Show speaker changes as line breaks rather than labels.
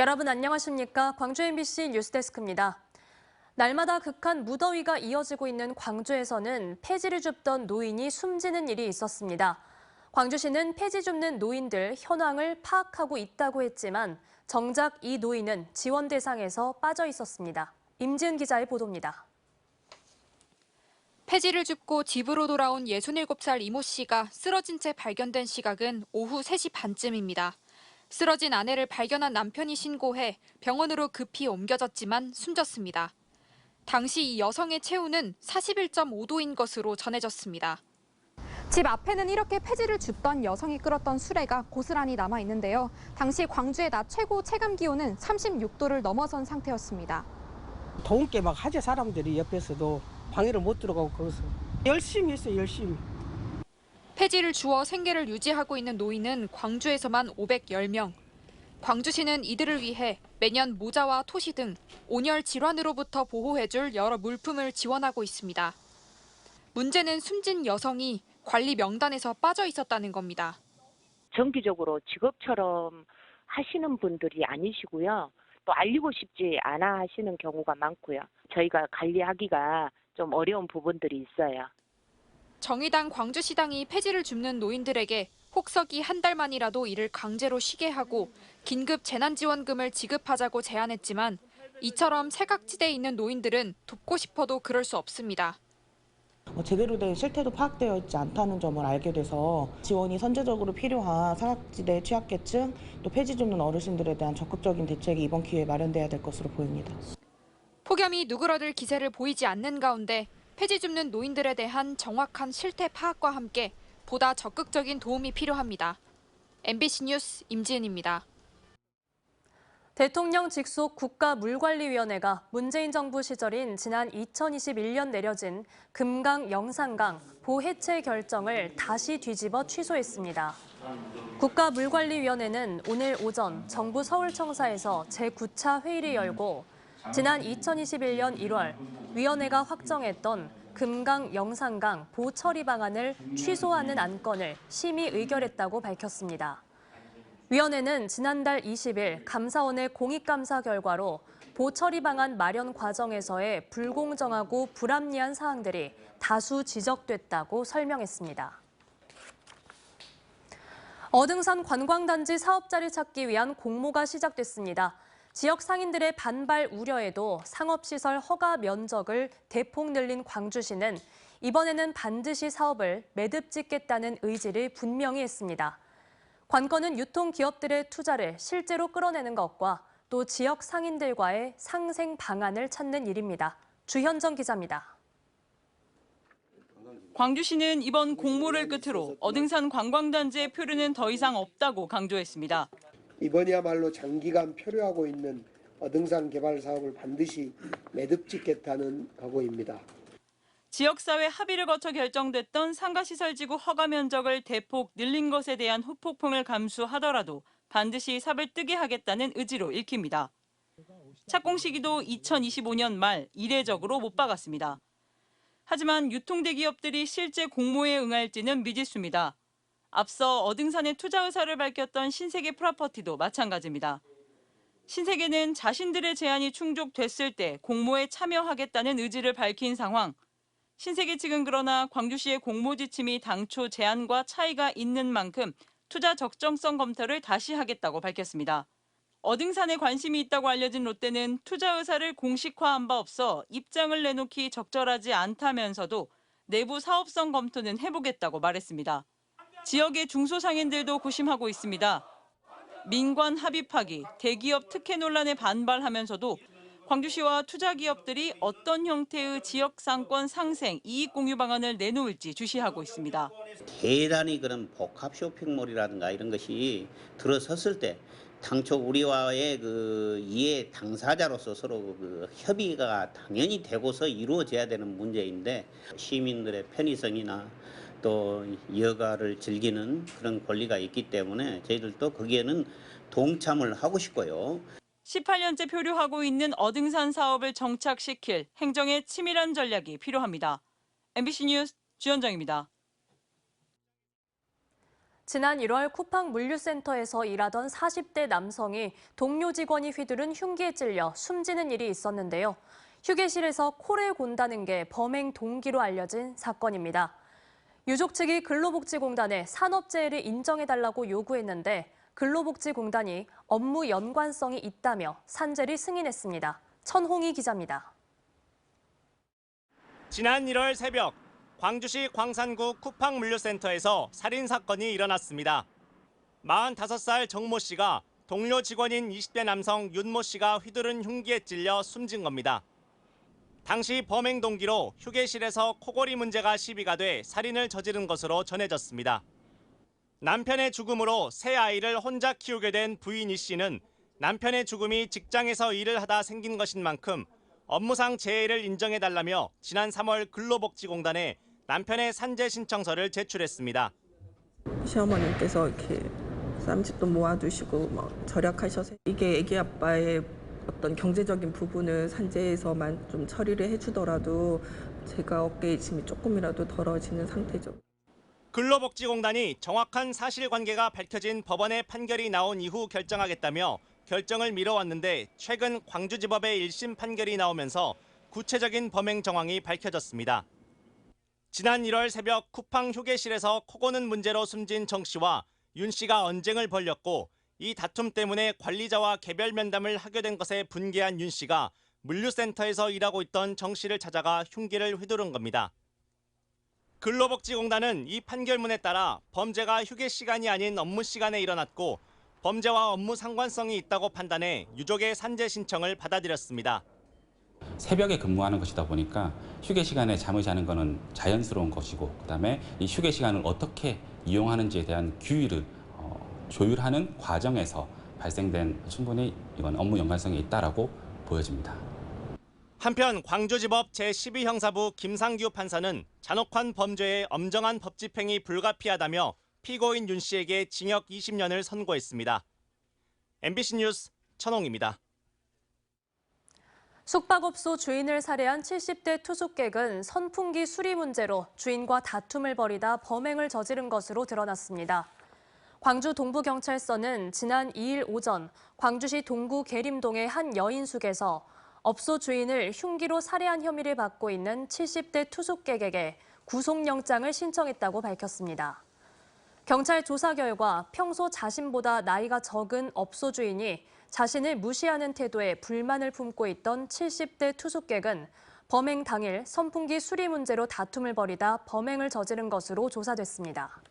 여러분 안녕하십니까? 광주 MBC 뉴스데스크입니다. 날마다 극한 무더위가 이어지고 있는 광주에서는 폐지를 줍던 노인이 숨지는 일이 있었습니다. 광주시는 폐지 줍는 노인들 현황을 파악하고 있다고 했지만 정작 이 노인은 지원 대상에서 빠져 있었습니다. 임지은 기자의 보도입니다.
폐지를 줍고 집으로 돌아온 67살 이모 씨가 쓰러진 채 발견된 시각은 오후 3시 반쯤입니다. 쓰러진 아내를 발견한 남편이 신고해 병원으로 급히 옮겨졌지만 숨졌습니다. 당시 이 여성의 체온은 41.5도인 것으로 전해졌습니다.
집 앞에는 이렇게 폐지를 줍던 여성이 끓었던 수레가 고스란히 남아 있는데요. 당시 광주의 낮 최고 체감 기온은 36도를 넘어선 상태였습니다.
더운 게 막 하재 사람들이 옆에서도 방해를 못 들어가고 거기서 열심히 했어요, 열심히.
폐지를 주어 생계를 유지하고 있는 노인은 광주에서만 510명. 광주시는 이들을 위해 매년 모자와 토시 등 온열 질환으로부터 보호해줄 여러 물품을 지원하고 있습니다. 문제는 숨진 여성이 관리 명단에서 빠져 있었다는 겁니다.
정기적으로 직업처럼 하시는 분들이 아니시고요. 또 알리고 싶지 않아 하시는 경우가 많고요. 저희가 관리하기가 좀 어려운 부분들이 있어요.
정의당 광주시당이 폐지를 줍는 노인들에게 혹서기 한 달만이라도 일을 강제로 쉬게 하고 긴급 재난지원금을 지급하자고 제안했지만 이처럼 사각지대에 있는 노인들은 돕고 싶어도 그럴 수 없습니다.
제대로 된 실태도 파악되어 있지 않다는 점을 알게 돼서 지원이 선제적으로 필요한 사각지대 취약계층 또 폐지 줍는 어르신들에 대한 적극적인 대책이 이번 기회에 마련돼야 될 것으로 보입니다.
폭염이 누그러들 기세를 보이지 않는 가운데 폐지 줍는 노인들에 대한 정확한 실태 파악과 함께 보다 적극적인 도움이 필요합니다. MBC 뉴스 임지은입니다.
대통령 직속 국가물관리위원회가 문재인 정부 시절인 지난 2021년 내려진 금강 영산강 보해체 결정을 다시 뒤집어 취소했습니다. 국가물관리위원회는 오늘 오전 정부 서울청사에서 제9차 회의를 열고 지난 2021년 1월 위원회가 확정했던 금강 영산강 보처리 방안을 취소하는 안건을 심의 의결했다고 밝혔습니다. 위원회는 지난달 20일 감사원의 공익감사 결과로 보처리 방안 마련 과정에서의 불공정하고 불합리한 사항들이 다수 지적됐다고 설명했습니다. 어등산 관광단지 사업자를 찾기 위한 공모가 시작됐습니다. 지역 상인들의 반발 우려에도 상업시설 허가 면적을 대폭 늘린 광주시는 이번에는 반드시 사업을 매듭 짓겠다는 의지를 분명히 했습니다. 관건은 유통기업들의 투자를 실제로 끌어내는 것과 또 지역 상인들과의 상생 방안을 찾는 일입니다. 주현정 기자입니다.
광주시는 이번 공모를 끝으로 어등산 관광단지의 표류는 더 이상 없다고 강조했습니다.
이번이야말로 장기간 표류하고 있는 어등산 개발 사업을 반드시 매듭 짓겠다는 각오입니다.
지역사회 합의를 거쳐 결정됐던 상가시설지구 허가 면적을 대폭 늘린 것에 대한 후폭풍을 감수하더라도 반드시 삽을 뜨게 하겠다는 의지로 읽힙니다. 착공 시기도 2025년 말 이례적으로 못 박았습니다. 하지만 유통대기업들이 실제 공모에 응할지는 미지수입니다. 앞서 어등산에 투자 의사를 밝혔던 신세계 프로퍼티도 마찬가지입니다. 신세계는 자신들의 제안이 충족됐을 때 공모에 참여하겠다는 의지를 밝힌 상황. 신세계 측은 그러나 광주시의 공모 지침이 당초 제안과 차이가 있는 만큼 투자 적정성 검토를 다시 하겠다고 밝혔습니다. 어등산에 관심이 있다고 알려진 롯데는 투자 의사를 공식화한 바 없어 입장을 내놓기 적절하지 않다면서도 내부 사업성 검토는 해보겠다고 말했습니다. 지역의 중소상인들도 고심하고 있습니다. 민관 합의 파기, 대기업 특혜 논란에 반발하면서도 광주시와 투자기업들이 어떤 형태의 지역상권 상생, 이익 공유 방안을 내놓을지 주시하고 있습니다.
대단히 그런 복합 쇼핑몰이라든가 이런 것이 들어섰을 때 당초 우리와의 그 이해 당사자로서 서로 그 협의가 당연히 되고서 이루어져야 되는 문제인데 시민들의 편의성이나 또 여가를 즐기는 그런 권리가 있기 때문에 저희들도 거기에는 동참을 하고 싶고요.
18년째 표류하고 있는 어등산 사업을 정착시킬 행정의 치밀한 전략이 필요합니다. MBC 뉴스 주현정입니다.
지난 1월 쿠팡 물류센터에서 일하던 40대 남성이 동료 직원이 휘두른 흉기에 찔려 숨지는 일이 있었는데요. 휴게실에서 코를 곤다는 게 범행 동기로 알려진 사건입니다. 유족 측이 근로복지공단에 산업재해를 인정해달라고 요구했는데 근로복지공단이 업무 연관성이 있다며 산재를 승인했습니다. 천홍희 기자입니다.
지난 1월 새벽 광주시 광산구 쿠팡 물류센터에서 살인 사건이 일어났습니다. 45살 정모 씨가 동료 직원인 20대 남성 윤모 씨가 휘두른 흉기에 찔려 숨진 겁니다. 당시 범행 동기로 휴게실에서 코골이 문제가 시비가 돼 살인을 저지른 것으로 전해졌습니다. 남편의 죽음으로 새 아이를 혼자 키우게 된 부인 이 씨는 남편의 죽음이 직장에서 일을 하다 생긴 것인 만큼 업무상 재해를 인정해달라며 지난 3월 근로복지공단에 남편의 산재 신청서를 제출했습니다.
시어머님께서 이렇게 쌈짓돈 모아두시고 막 절약하셔서 이게 애기 아빠의 어떤 경제적인 부분을 산재에서만 좀 처리를 해주더라도 제가 어깨에 짐이 조금이라도 덜어지는 상태죠.
근로복지공단이 정확한 사실관계가 밝혀진 법원의 판결이 나온 이후 결정하겠다며 결정을 미뤄왔는데 최근 광주지법의 1심 판결이 나오면서 구체적인 범행 정황이 밝혀졌습니다. 지난 1월 새벽 쿠팡 휴게실에서 코 고는 문제로 숨진 정 씨와 윤 씨가 언쟁을 벌였고 이 다툼 때문에 관리자와 개별 면담을 하게 된 것에 분개한 윤 씨가 물류센터에서 일하고 있던 정 씨를 찾아가 흉기를 휘두른 겁니다. 근로복지공단은 이 판결문에 따라 범죄가 휴게 시간이 아닌 업무 시간에 일어났고 범죄와 업무 상관성이 있다고 판단해 유족의 산재 신청을 받아들였습니다.
새벽에 근무하는 것이다 보니까 휴게 시간에 잠을 자는 것은 자연스러운 것이고 그다음에 이 휴게 시간을 어떻게 이용하는지에 대한 규율을 조율하는 과정에서 발생된 충분히 이건 업무 연관성이 있다라고 보여집니다.
한편 광주지법 제12형사부 김상규 판사는 잔혹한 범죄에 엄정한 법 집행이 불가피하다며 피고인 윤 씨에게 징역 20년을 선고했습니다. MBC 뉴스 천홍입니다.
숙박업소 주인을 살해한 70대 투숙객은 선풍기 수리 문제로 주인과 다툼을 벌이다 범행을 저지른 것으로 드러났습니다. 광주 동부경찰서는 지난 2일 오전 광주시 동구 계림동의 한 여인숙에서 업소 주인을 흉기로 살해한 혐의를 받고 있는 70대 투숙객에게 구속영장을 신청했다고 밝혔습니다. 경찰 조사 결과 평소 자신보다 나이가 적은 업소 주인이 자신을 무시하는 태도에 불만을 품고 있던 70대 투숙객은 범행 당일 선풍기 수리 문제로 다툼을 벌이다 범행을 저지른 것으로 조사됐습니다.